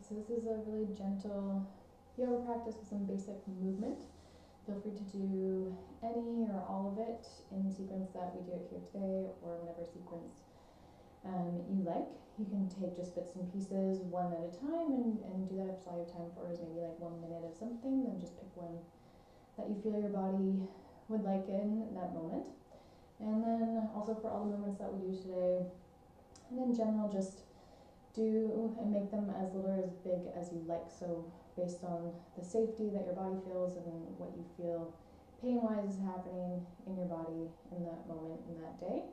So this is a really gentle yoga practice with some basic movement. Feel free to do any or all of it in the sequence that we do it here today, or whatever sequence you like. You can take just bits and pieces one at a time and do that if all you have time for is maybe like 1 minute of something. Then just pick one that you feel your body would like in that moment. And then also for all the movements that we do today, and in general, just do and make them as little or as big as you like. So based on the safety that your body feels and what you feel pain-wise is happening in your body in that moment, in that day.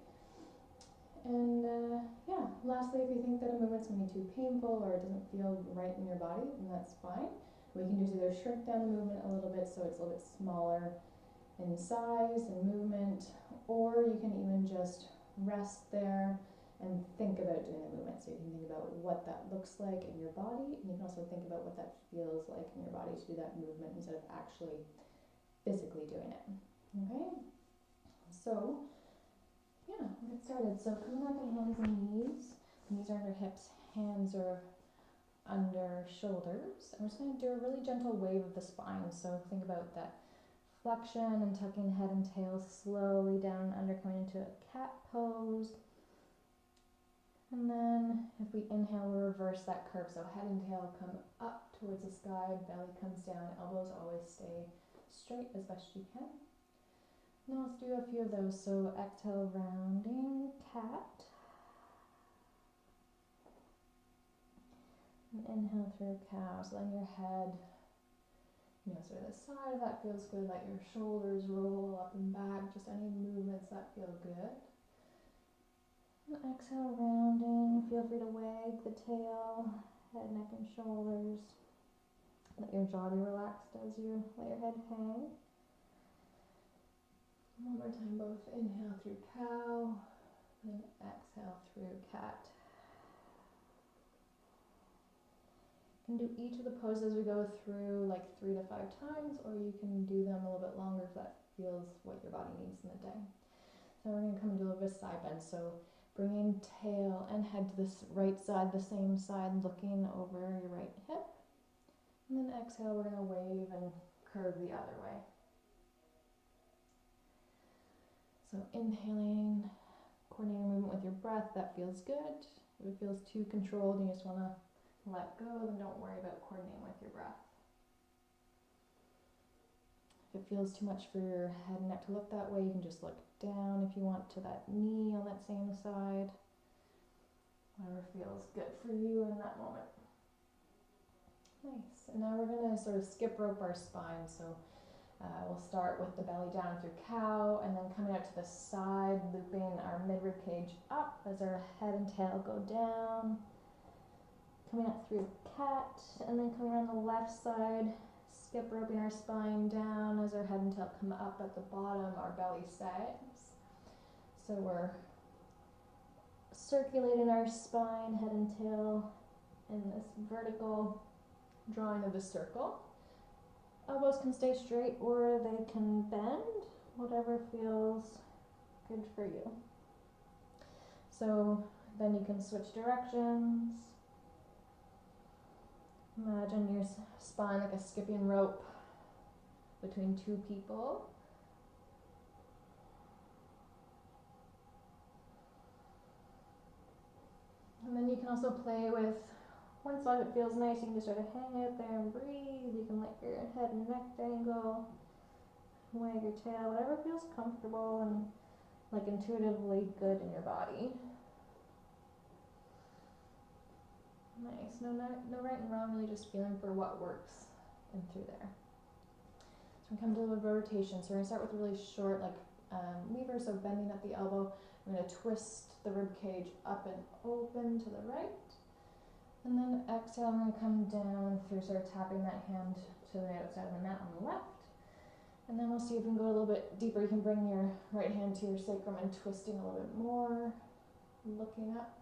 And yeah, lastly, if you think that a movement's going to be too painful or it doesn't feel right in your body, then that's fine. What you can do is either shrink down the movement a little bit so it's a little bit smaller in size and movement, or you can even just rest there and think about doing the movement. So you can think about what that looks like in your body, and you can also think about what that feels like in your body to do that movement instead of actually physically doing it. Okay? So yeah, we'll get started. So coming up on hands and knees. Knees are under hips, hands are under shoulders. And we're just going to do a really gentle wave of the spine. So think about that flexion and tucking head and tail slowly down and under, coming into a cat pose. And then if we inhale, we'll reverse that curve. So head and tail come up towards the sky, belly comes down, elbows always stay straight as best you can. Now let's do a few of those. So exhale, rounding cat. And inhale through cow. So then your head, sort of the side of that feels good. Let your shoulders roll up and back. Just any movements that feel good. And exhale, rounding. Feel free to wag the tail, head, neck, and shoulders. Let your jaw be relaxed as you let your head hang. One more time, both inhale through cow, and exhale through cat. You can do each of the poses we go through like 3 to 5 times, or you can do them a little bit longer if that feels what your body needs in the day. So we're going to come and do a little bit of side bend. So bringing tail and head to this right side, the same side, looking over your right hip. And then exhale, we're going to wave and curve the other way. So inhaling, coordinating movement with your breath, that feels good. If it feels too controlled and you just want to let go, then don't worry about coordinating with your breath. If it feels too much for your head and neck to look that way, you can just look down if you want to that knee on that same side. Whatever feels good for you in that moment. Nice. And now we're going to sort of skip rope our spine. So we'll start with the belly down through cow, and then coming out to the side, looping our mid-rib cage up as our head and tail go down. Coming up through cat, and then coming around the left side, skip roping our spine down as our head and tail come up at the bottom, our belly sags. So we're circulating our spine, head and tail in this vertical drawing of a circle. Elbows can stay straight or they can bend, whatever feels good for you. So then you can switch directions. Imagine your spine like a skipping rope between 2 people. And then you can also play with, once if it feels nice, you can just sort of hang out there and breathe. You can let your head and neck dangle, wag your tail, whatever feels comfortable and like intuitively good in your body. Nice. No right and wrong, really just feeling for what works in through there. So we come to the rotation. So we're going to start with a really short lever, so bending at the elbow. We're going to twist the rib cage up and open to the right. And then exhale, I'm going to come down through, sort of tapping that hand to the outside of the mat on the left. And then we'll see if we can go a little bit deeper. You can bring your right hand to your sacrum and twisting a little bit more, looking up.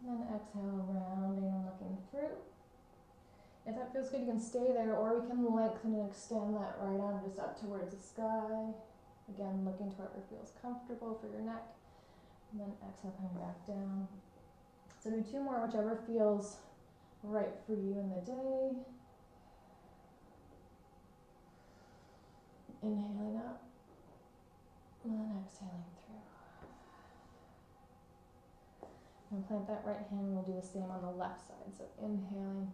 And then exhale, rounding and looking through. If that feels good, you can stay there, or we can lengthen and extend that right arm just up towards the sky. Again, looking to wherever feels comfortable for your neck. And then exhale, coming back down. So do 2 more, whichever feels right for you in the day. Inhaling up and then exhaling through. And plant that right hand, we'll do the same on the left side. So inhaling,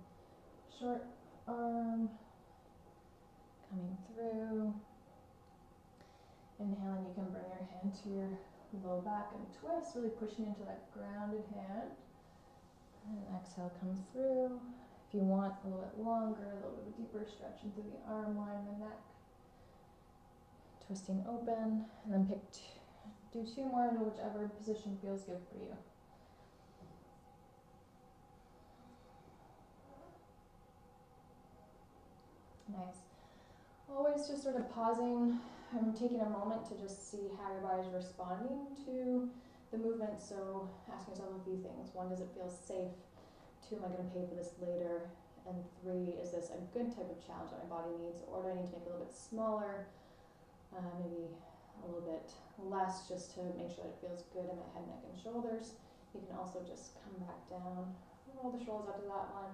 short arm, coming through. Inhaling, you can bring your hand to your low back and twist, really pushing into that grounded hand. And exhale, come through. If you want a little bit longer, a little bit of a deeper stretch into the arm line, the neck. Twisting open, and then do two more into whichever position feels good for you. Nice. Always just sort of pausing and taking a moment to just see how your body is responding to the movement. So asking yourself a few things. 1, does it feel safe? 2, am I going to pay for this later? And 3, is this a good type of challenge that my body needs? Or do I need to make it a little bit smaller? Maybe a little bit less, just to make sure that it feels good in my head, neck, and shoulders. You can also just come back down, roll the shoulders up to that one,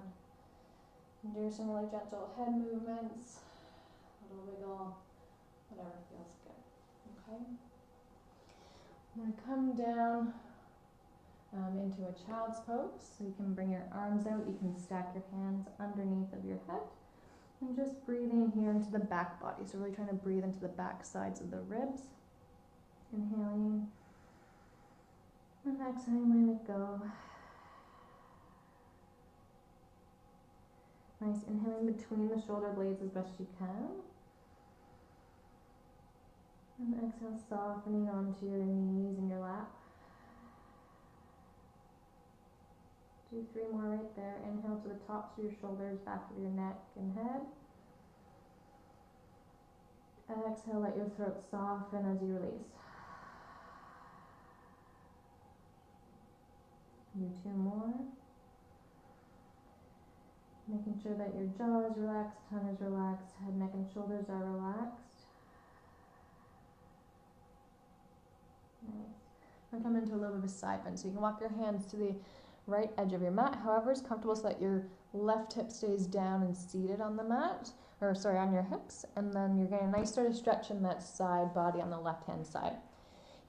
and do some really gentle head movements, a little wiggle, whatever feels good. Okay. I'm going to come down into a child's pose. So you can bring your arms out, you can stack your hands underneath of your head. And just breathing here into the back body. So really trying to breathe into the back sides of the ribs. Inhaling. And exhaling, letting it go. Nice. Inhaling between the shoulder blades as best you can. And exhale, softening onto your knees and your lap. Do 3 more right there. Inhale to the tops of your shoulders, back of your neck and head. Exhale, let your throat soften as you release. Do 2 more. Making sure that your jaw is relaxed, tongue is relaxed, head, neck, and shoulders are relaxed. Nice. Now come into a little bit of a side bend. So you can walk your hands to the right edge of your mat, however is comfortable, so that your left hip stays down and seated on the mat, or sorry, on your hips, and then you're getting a nice sort of stretch in that side body on the left hand side.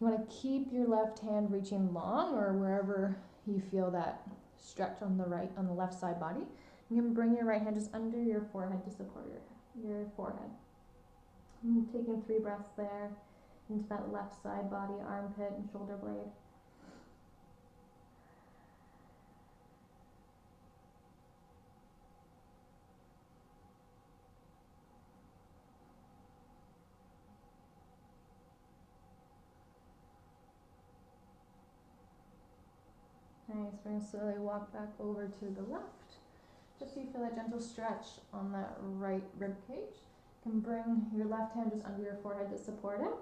You want to keep your left hand reaching long, or wherever you feel that stretch on the left side body. You can bring your right hand just under your forehead to support your forehead. And taking 3 breaths there into that left side body, armpit and shoulder blade. Nice, we're going to slowly walk back over to the left. Just so you feel that gentle stretch on that right rib cage. You can bring your left hand just under your forehead to support it.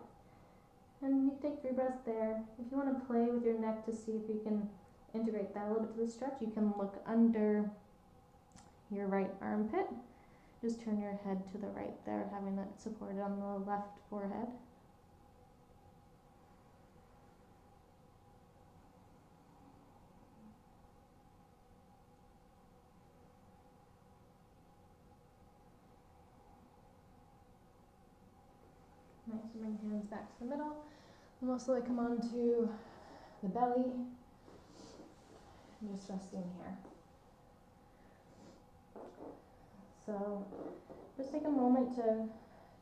And you take 3 breaths there. If you want to play with your neck to see if you can integrate that a little bit to the stretch, you can look under your right armpit. Just turn your head to the right there, having that supported on the left forehead. Nice, bring hands back to the middle. And we'll slowly come onto the belly. And just resting here. So just take a moment to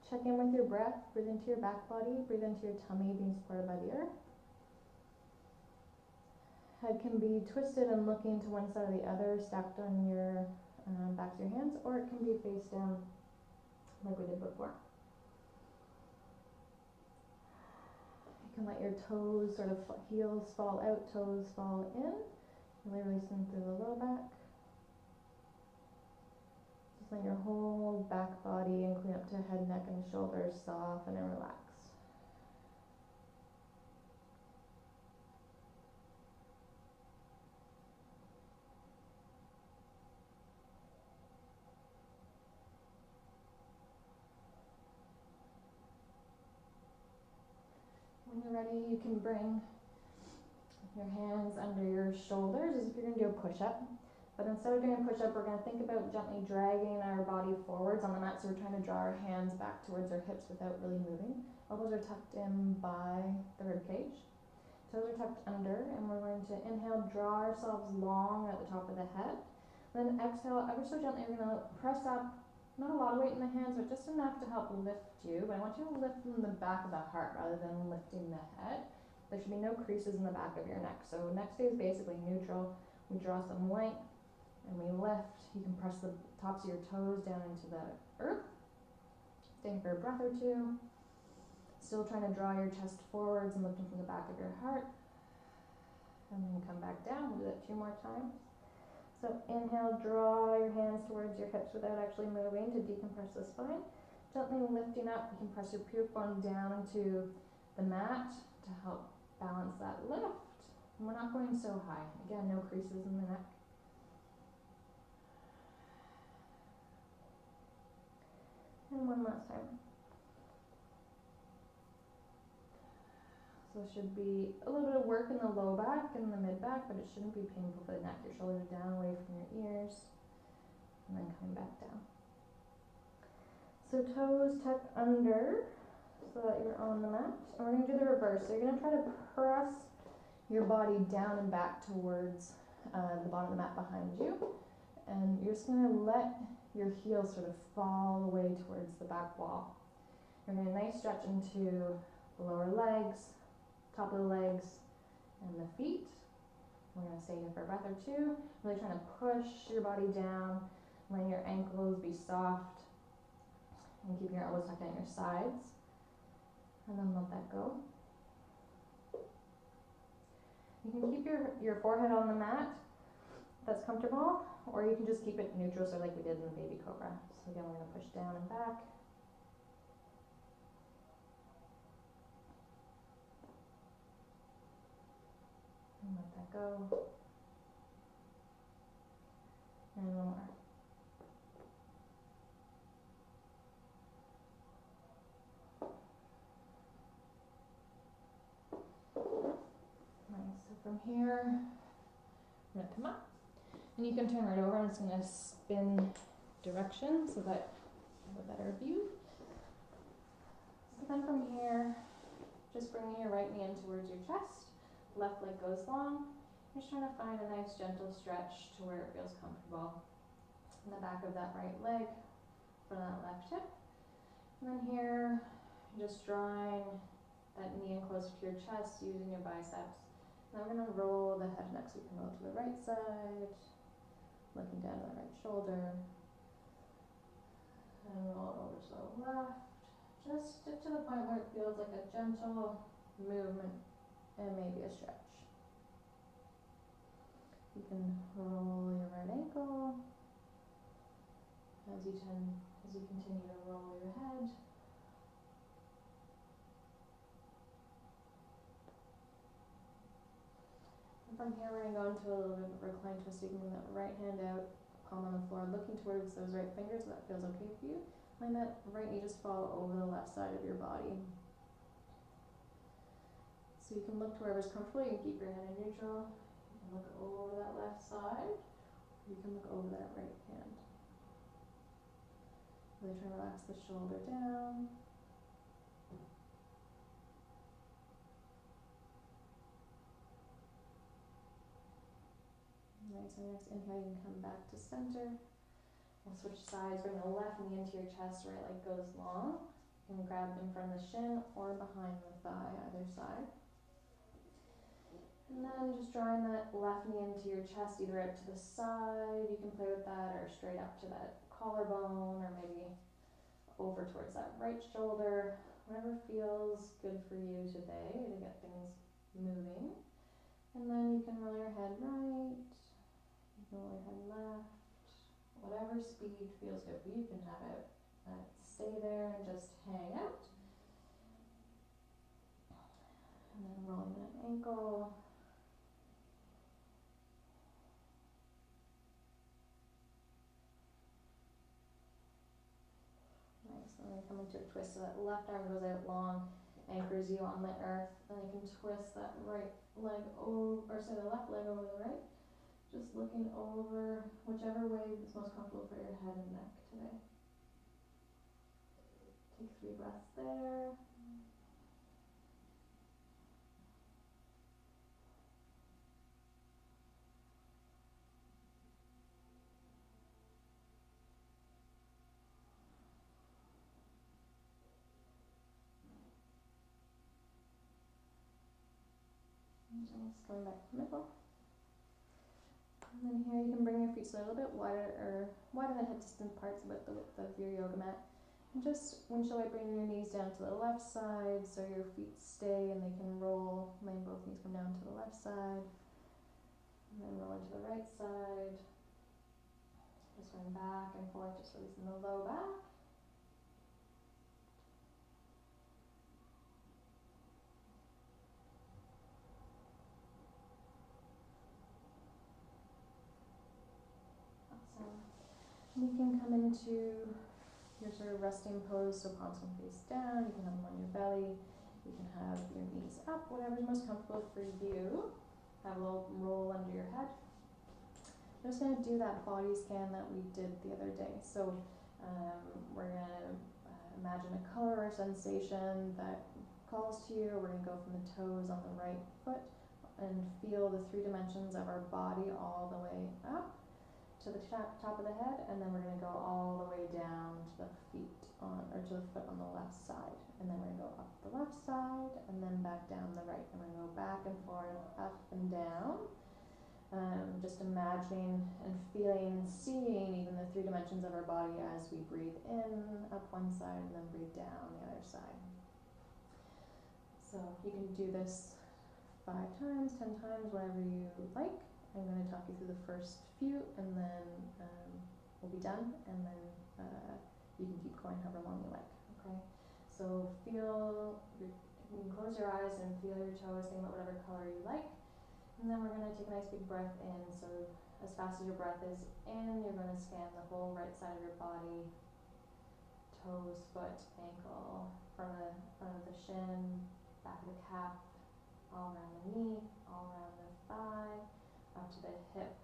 check in with your breath. Breathe into your back body. Breathe into your tummy being supported by the earth. Head can be twisted and looking to one side or the other, stacked on your backs of your hands, or it can be face down like we did before. You can let your toes, sort of heels fall out, toes fall in. Really releasing through the low back. Just let your whole back body, including up to head, neck, and shoulders, soften and relax. When you're ready, you can bring your hands under your shoulders as if you're going to do a push-up. But instead of doing a push-up, we're going to think about gently dragging our body forwards on the mat. So we're trying to draw our hands back towards our hips without really moving. Elbows are tucked in by the rib cage. Toes are tucked under, and we're going to inhale, draw ourselves long at the top of the head. Then exhale, ever so gently, we're going to press up. Not a lot of weight in the hands, but just enough to help lift you. But I want you to lift from the back of the heart rather than lifting the head. There should be no creases in the back of your neck. So neck stays basically neutral. We draw some length. And we lift. You can press the tops of your toes down into the earth. Stay for a breath or two. Still trying to draw your chest forwards and lifting from the back of your heart. And then come back down. We'll do that 2 more times. So inhale, draw your hands towards your hips without actually moving to decompress the spine. Gently lifting up. You can press your pubic bone down into the mat to help balance that lift. And we're not going so high. Again, no creases in the neck. And one last time. So it should be a little bit of work in the low back and the mid back, but it shouldn't be painful for the neck. Your shoulders are down away from your ears, and then coming back down. So toes tuck under so that you're on the mat. And we're going to do the reverse. So you're going to try to press your body down and back towards the bottom of the mat behind you. And you're just going to let your heels sort of fall away towards the back wall. You're going to nice stretch into the lower legs, top of the legs, and the feet. We're going to stay here for a breath or two. Really trying to push your body down, letting your ankles be soft, and keeping your elbows tucked in at your sides. And then let that go. You can keep your forehead on the mat if that's comfortable, or you can just keep it neutral, so like we did in the baby cobra. So again, we're going to push down and back. And let that go. And one more. Nice. So from here, I'm going to come up. And you can turn right over. I'm just going to spin direction so that I have a better view. So then from here, just bringing your right knee in towards your chest. Left leg goes long. You're just trying to find a nice gentle stretch to where it feels comfortable. In the back of that right leg, front of that left hip. And then here, just drawing that knee in close to your chest using your biceps. Now we're going to roll the head next. So you can roll to the right side, looking down to the right shoulder. And roll over to the left. Just stick to the point where it feels like a gentle movement and maybe a stretch. You can roll your right ankle as you continue to roll your head. And from here, we're going to go into a little bit of a reclined twist. So you can bring that right hand out, palm on the floor, looking towards those right fingers. So that feels okay for you. Let that right knee just fall over the left side of your body. So you can look to wherever's comfortable. You can keep your head in neutral. You can look over that left side. You can look over that right hand. Really try to relax the shoulder down. Nice. And next inhale, you can come back to center. We'll switch sides. Bring the left knee into your chest. Right leg goes long. You can grab in front of the shin or behind the thigh, either side. And then just drawing that left knee into your chest, either out to the side, you can play with that, or straight up to that collarbone, or maybe over towards that right shoulder. Whatever feels good for you today to get things moving. And then you can roll your head right, you can roll your head left. Whatever speed feels good for you, you can have it stay there and just hang out. And then rolling that ankle. Nice. And then come into a twist. So that left arm goes out long, anchors you on the earth. Then you can twist that right leg over, or sorry, the left leg over the right. Just looking over whichever way is most comfortable for your head and neck today. Take 3 breaths there. And just going back to the middle. And then here you can bring your feet a little bit wider than hip distance apart, so about the width of your yoga mat. And just windshield bringing your knees down to the left side so your feet stay and they can roll. Letting both knees come down to the left side. And then roll into the right side. Just going back and forth, just releasing the low back. Awesome. You can come into your sort of resting pose, so palms can face down. You can have them on your belly. You can have your knees up, whatever's most comfortable for you. Have a little roll under your head. I'm just going to do that body scan that we did the other day. So we're going to imagine a color or sensation that calls to you. We're going to go from the toes on the right foot and feel the 3 dimensions of our body all the way up to the top of the head, and then we're going to go all the way down to the feet to the foot on the left side, and then we're going to go up the left side and then back down the right, and we're going to go back and forth, up and down, just imagining and feeling, seeing even the 3 dimensions of our body as we breathe in up one side and then breathe down the other side. So you can do this 5 times, 10 times, whatever you like. I'm going to talk you through the first few, and then we'll be done, and then you can keep going however long you like, okay? So you can close your eyes and feel your toes, think about whatever color you like, and then we're going to take a nice big breath in. So as fast as your breath is in, you're going to scan the whole right side of your body, toes, foot, ankle, front of the shin, back of the calf, all around the knee, all around the thigh, up to the hip,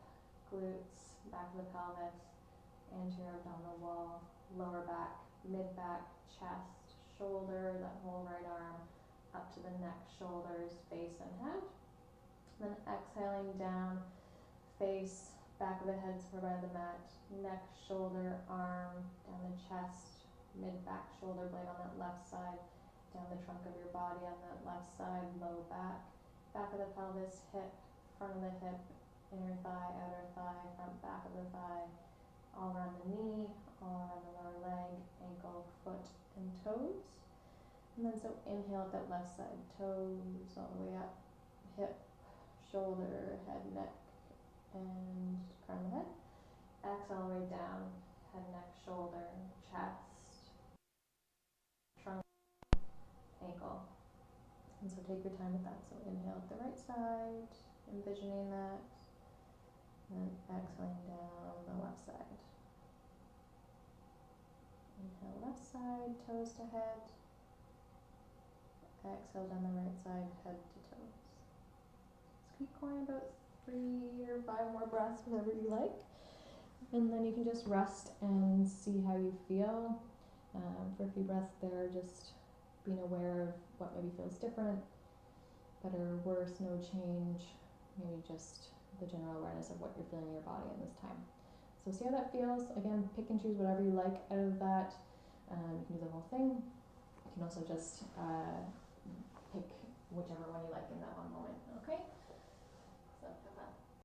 glutes, back of the pelvis, anterior abdominal wall, lower back, mid-back, chest, shoulder, that whole right arm, up to the neck, shoulders, face and head. Then exhaling down, face, back of the head supported by the mat, neck, shoulder, arm, down the chest, mid-back, shoulder blade on that left side, down the trunk of your body on that left side, low back, back of the pelvis, hip, front of the hip, inner thigh, outer thigh, front, back of the thigh, all around the knee, all around the lower leg, ankle, foot, and toes. And then so inhale at that left side, toes all the way up, hip, shoulder, head, neck, and crown of the head. Exhale all the way down, head, neck, shoulder, chest, trunk, ankle. And so take your time with that. So inhale at the right side, envisioning that. And then exhaling down the left side. Inhale left side, toes to head. Exhale down the right side, head to toes. Just keep going about 3 or 5 more breaths, whatever you like. And then you can just rest and see how you feel. For a few breaths there, just being aware of what maybe feels different, better, worse, no change, maybe just the general awareness of what you're feeling in your body in this time. So see how that feels. Again, pick and choose whatever you like out of that. You can do the whole thing. You can also just pick whichever one you like in that one moment, okay?